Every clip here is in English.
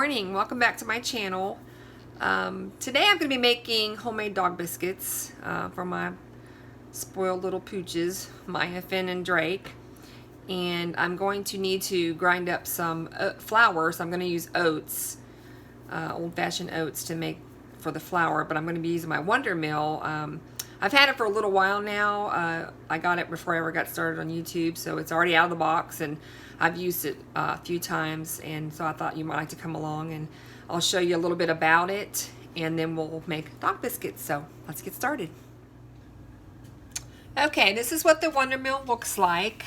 morning, welcome back to my channel. Today I'm going to be making homemade dog biscuits for my spoiled little pooches, Maya, Finn, and Drake. And I'm going to need to grind up some flour, so I'm going to use oats, old-fashioned oats to make for the flour, but I'm going to be using my WonderMill. I've had it for a little while now. I got it before I ever got started on YouTube, so it's already out of the box, and I've used it a few times, and so I thought you might like to come along and I'll show you a little bit about it, and then we'll make dog biscuits. So let's get started. Okay, this is what the WonderMill looks like.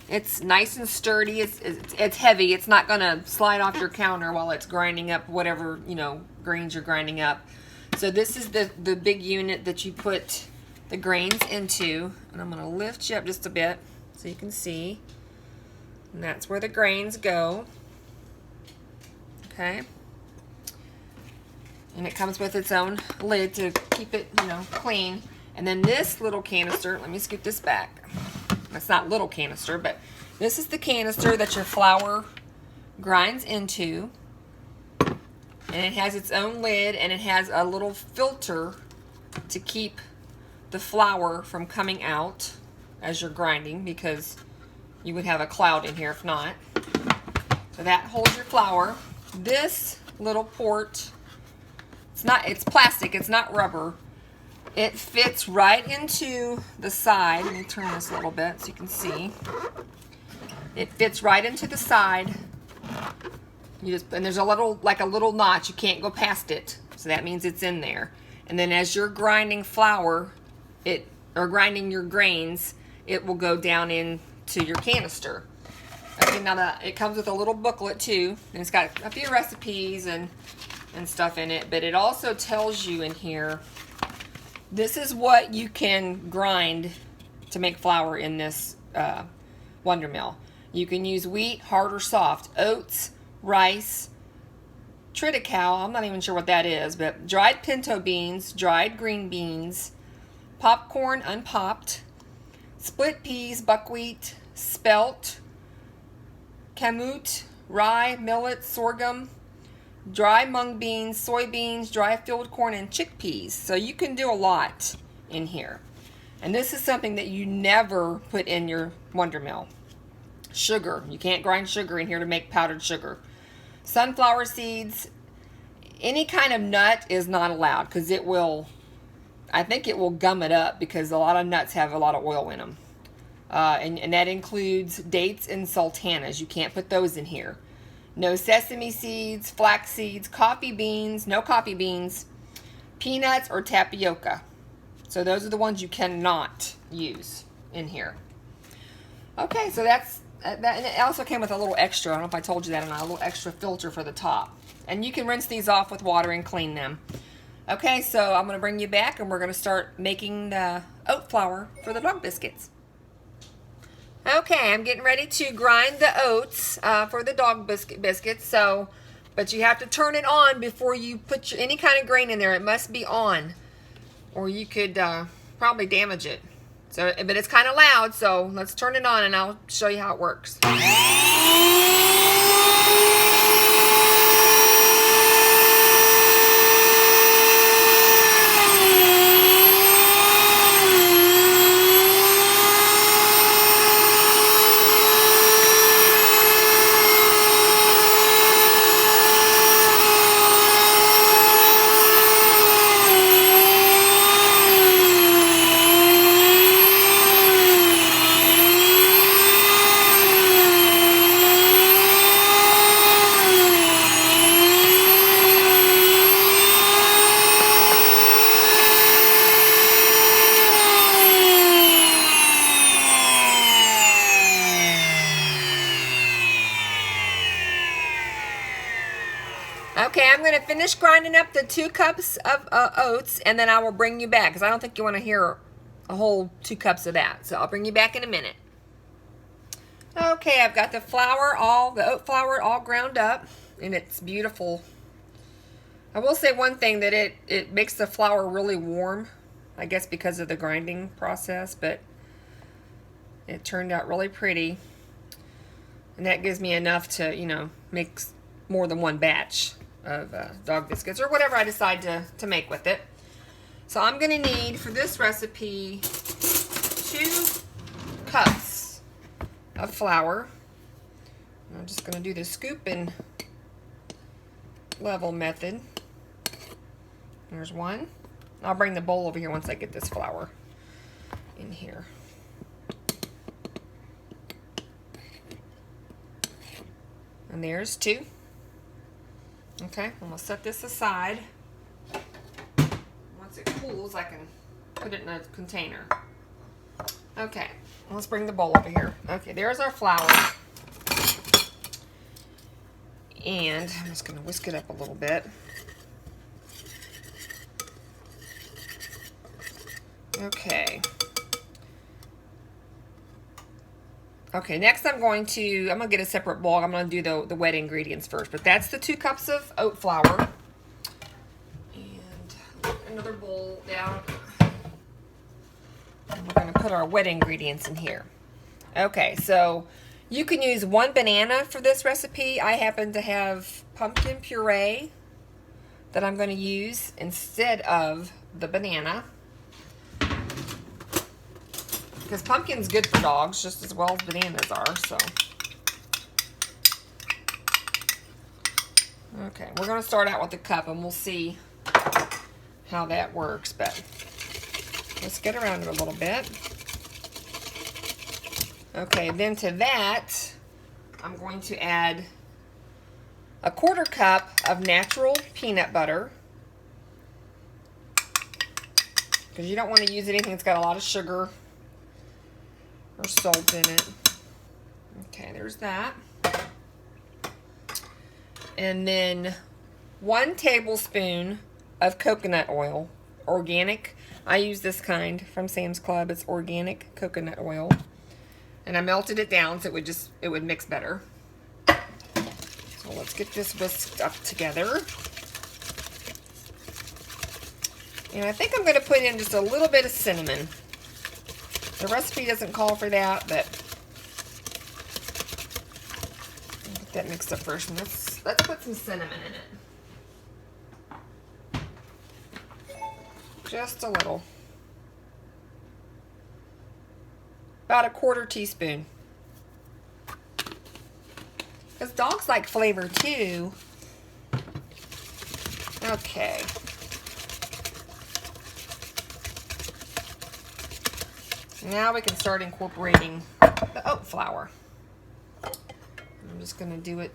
It's nice and sturdy. It's heavy. It's not gonna slide off your counter while it's grinding up whatever, you know, grains you're grinding up. So this is the big unit that you put the grains into, and I'm gonna lift you up just a bit so you can see. And that's where the grains go. Okay. And it comes with its own lid to keep it, you know, clean. And then this little canister, let me scoot this back. It's not little canister, but this is the canister that your flour grinds into. And it has its own lid, and it has a little filter to keep the flour from coming out as you're grinding, because you would have a cloud in here if not. So that holds your flour. This little port, it's plastic, it's not rubber. It fits right into the side. Let me turn this a little bit so you can see. It fits right into the side. And there's a little, like a little notch. You can't go past it. So that means it's in there. And then as you're grinding flour, or grinding your grains, it will go down into your canister. Okay, now it comes with a little booklet too, and it's got a few recipes and stuff in it, but it also tells you in here, this is what you can grind to make flour in this WonderMill. You can use wheat, hard or soft, oats, rice, triticale, I'm not even sure what that is, but dried pinto beans, dried green beans, popcorn unpopped, split peas, buckwheat, spelt, kamut, rye, millet, sorghum, dry mung beans, soybeans, dry field corn, and chickpeas. So you can do a lot in here. And this is something that you never put in your WonderMill. Sugar. You can't grind sugar in here to make powdered sugar. Sunflower seeds, any kind of nut is not allowed, because I think it will gum it up, because a lot of nuts have a lot of oil in them. And that includes dates and sultanas. You can't put those in here. No sesame seeds, flax seeds, coffee beans, no coffee beans, peanuts, or tapioca. So those are the ones you cannot use in here. Okay, so that's that. And it also came with a little extra, I don't know if I told you that or not, a little extra filter for the top. And you can rinse these off with water and clean them. Okay, so I'm going to bring you back, and we're going to start making the oat flour for the dog biscuits. Okay, I'm getting ready to grind the oats for the dog biscuits. But you have to turn it on before you put any kind of grain in there. It must be on, or you could probably damage it. But it's kind of loud, so let's turn it on, and I'll show you how it works. Okay, I'm going to finish grinding up the 2 cups of oats, and then I will bring you back, because I don't think you want to hear a whole 2 cups of that. So I'll bring you back in a minute. Okay, I've got the oat flour all ground up, and it's beautiful. I will say one thing, that it makes the flour really warm, I guess because of the grinding process, but it turned out really pretty. And that gives me enough to, you know, make more than one batch of dog biscuits or whatever I decide to make with it. So I'm going to need for this recipe 2 cups of flour. I'm just going to do the scoop and level method. There's 1. I'll bring the bowl over here once I get this flour in here. And there's 2. Okay, I'm going to set this aside. Once it cools, I can put it in a container. Okay, let's bring the bowl over here. Okay, there's our flour. And I'm just going to whisk it up a little bit. Okay. Okay, next I'm going to get a separate bowl. I'm going to do the wet ingredients first. But that's the 2 cups of oat flour. And another bowl down. And we're going to put our wet ingredients in here. Okay, so you can use 1 banana for this recipe. I happen to have pumpkin puree that I'm going to use instead of the banana. Because pumpkin's good for dogs just as well as bananas are, so. Okay, we're going to start out with a cup and we'll see how that works, but let's get around it a little bit. Okay, then to that, I'm going to add a 1/4 cup of natural peanut butter. Because you don't want to use anything that's got a lot of sugar or salt in it. Okay, there's that. And then 1 tablespoon of coconut oil, organic. I use this kind from Sam's Club. It's organic coconut oil. And I melted it down so it would mix better. So let's get this whisked up together. And I think I'm going to put in just a little bit of cinnamon. The recipe doesn't call for that, but I'll get that mixed up first. And let's put some cinnamon in it. Just a little. About 1/4 teaspoon. Because dogs like flavor too. Okay. Now we can start incorporating the oat flour. I'm just going to do it.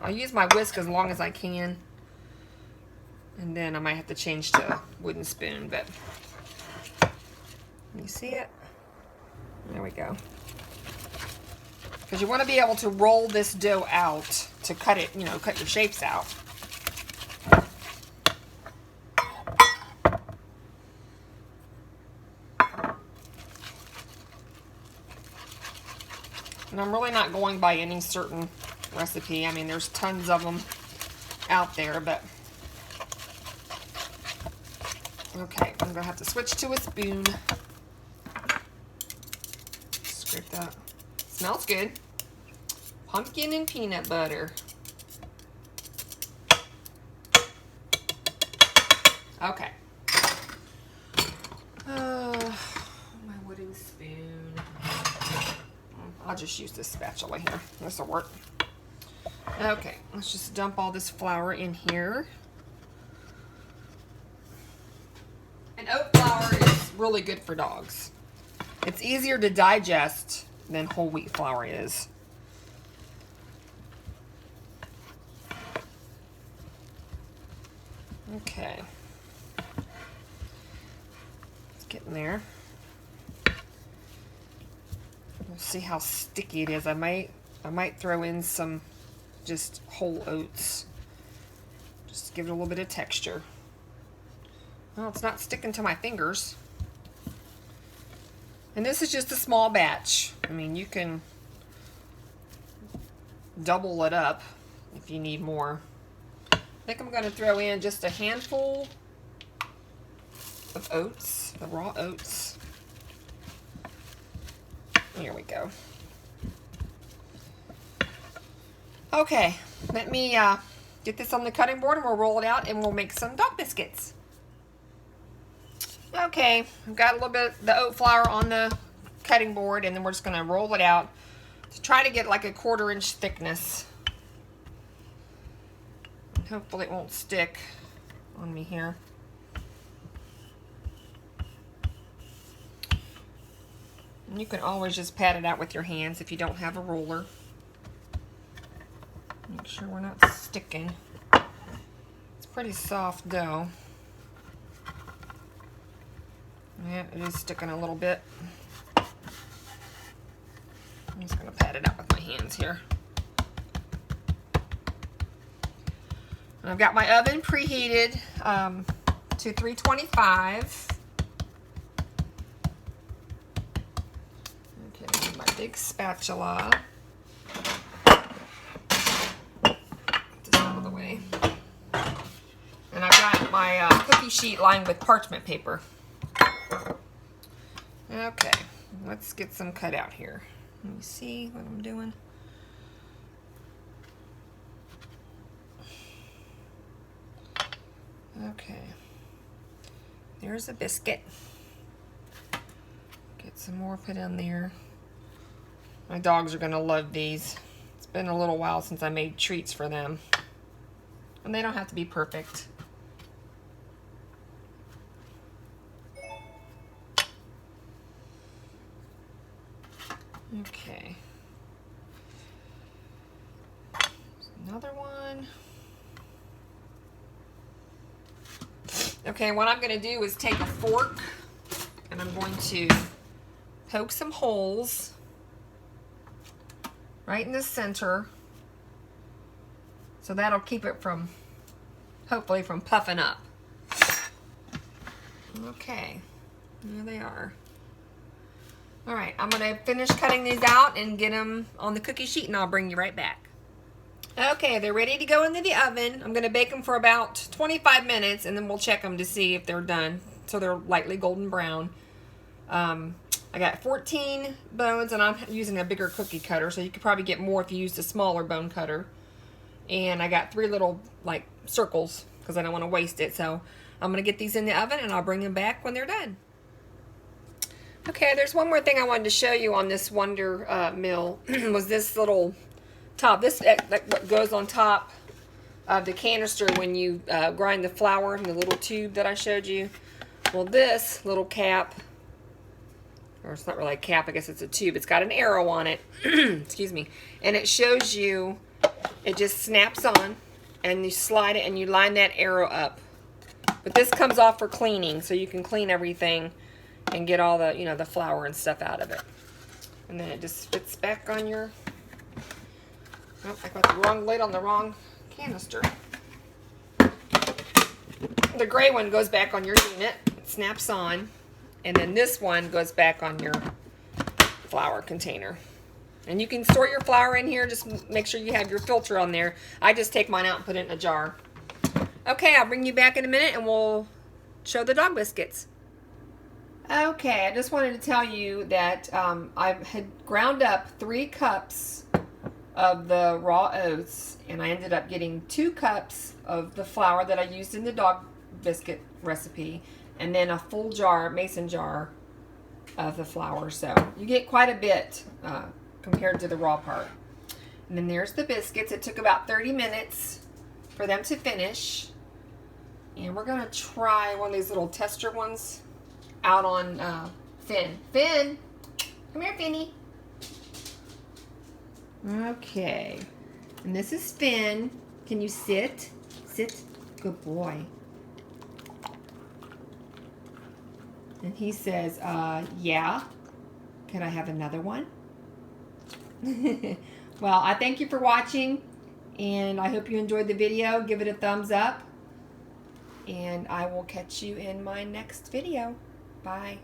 I'll use my whisk as long as I can. And then I might have to change to a wooden spoon, but you see it? There we go. Because you want to be able to roll this dough out to cut it, cut your shapes out. And I'm really not going by any certain recipe. I mean, there's tons of them out there, but okay, I'm gonna have to switch to a spoon. Scrape that. Smells good. Pumpkin and peanut butter. Okay. My wooden spoon. I'll just use this spatula here. This will work. Okay, let's just dump all this flour in here. And oat flour is really good for dogs. It's easier to digest than whole wheat flour is. Okay. It's getting there. We'll see how sticky it is. I might throw in some just whole oats. Just to give it a little bit of texture. Well, it's not sticking to my fingers. And this is just a small batch. I mean, you can double it up if you need more. I think I'm going to throw in just a handful of oats, the raw oats. Here we go. Okay, let me get this on the cutting board and we'll roll it out and we'll make some dog biscuits. Okay, I've got a little bit of the oat flour on the cutting board, and then we're just going to roll it out to try to get like a 1/4 inch thickness. And hopefully it won't stick on me here. And you can always just pat it out with your hands if you don't have a roller. Make sure we're not sticking. It's pretty soft dough. Yeah, it is sticking a little bit. I'm just going to pat it out with my hands here. And I've got my oven preheated to 325. Okay, my big spatula. Get this out of the way. And I've got my cookie sheet lined with parchment paper. Okay, let's get some cut out here. Let me see what I'm doing. Okay, there's a biscuit. Get some more put in there. My dogs are gonna love these. It's been a little while since I made treats for them. And they don't have to be perfect. Okay. There's another one. Okay, what I'm going to do is take a fork and I'm going to poke some holes right in the center. So that'll keep it from, hopefully, from puffing up. Okay, there they are. All right, I'm gonna finish cutting these out and get them on the cookie sheet, and I'll bring you right back. Okay, they're ready to go into the oven. I'm gonna bake them for about 25 minutes, and then we'll check them to see if they're done. So they're lightly golden brown. I got 14 bones, and I'm using a bigger cookie cutter, so you could probably get more if you used a smaller bone cutter. And I got 3 little, like, circles, because I don't want to waste it. So I'm gonna get these in the oven, and I'll bring them back when they're done. Okay, there's one more thing I wanted to show you on this WonderMill was this little top. This what goes on top of the canister when you grind the flour in the little tube that I showed you. Well, this little cap, or it's not really a cap, I guess it's a tube. It's got an arrow on it, excuse me, and it shows you, it just snaps on, and you slide it and you line that arrow up. But this comes off for cleaning, so you can clean everything and get all the, the flour and stuff out of it. And then it just fits back on your, oh, I got the wrong lid on the wrong canister. The gray one goes back on your unit, it snaps on, and then this one goes back on your flour container. And you can store your flour in here, just make sure you have your filter on there. I just take mine out and put it in a jar. Okay, I'll bring you back in a minute and we'll show the dog biscuits. Okay, I just wanted to tell you that I had ground up 3 cups of the raw oats, and I ended up getting 2 cups of the flour that I used in the dog biscuit recipe, and then a full jar, mason jar, of the flour. So you get quite a bit compared to the raw part. And then there's the biscuits. It took about 30 minutes for them to finish. And we're going to try one of these little tester ones out on Finn. Finn! Come here, Finny. Okay. And this is Finn. Can you sit? Sit. Good boy. And he says, yeah. Can I have another one? Well, I thank you for watching, and I hope you enjoyed the video. Give it a thumbs up, and I will catch you in my next video. Bye.